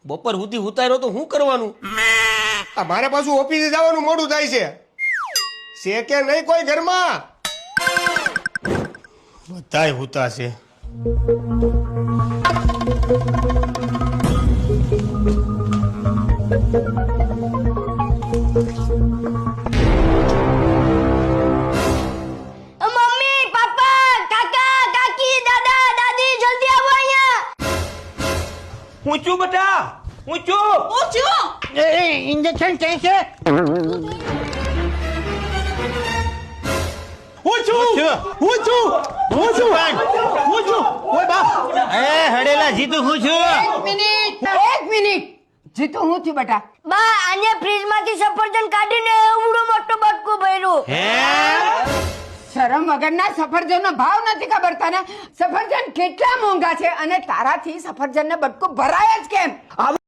બપોર સુધી ઉતાર્યો તો શું કરવાનું? આ મારે પાછું ઓફિસે જવાનું મોડું થાય છે કે નહીં કોઈ ઘરમાં? બધાય હુતા છે. મમ્મી, પાપા, કાકા, કાકી, દાદા, દાદી, જલ્દી આવો અહીંયા. ઊંચું બેટા, ઊંચું. इंजेक्शन कैसे હડેલા જીતું હું છું. एक मिनट जीतू हूँ थी बेटा બા, આને ફ્રીજમાંથી સફરજન કાઢીને એવડો મોટો બટકું ભર્યું. શરમ વગરના સફરજનનો ભાવ નથી ખબર તને? સફરજન કેટલા મોંઘા છે અને તારાથી સફરજનને બટકું ભરાય જ કેમ?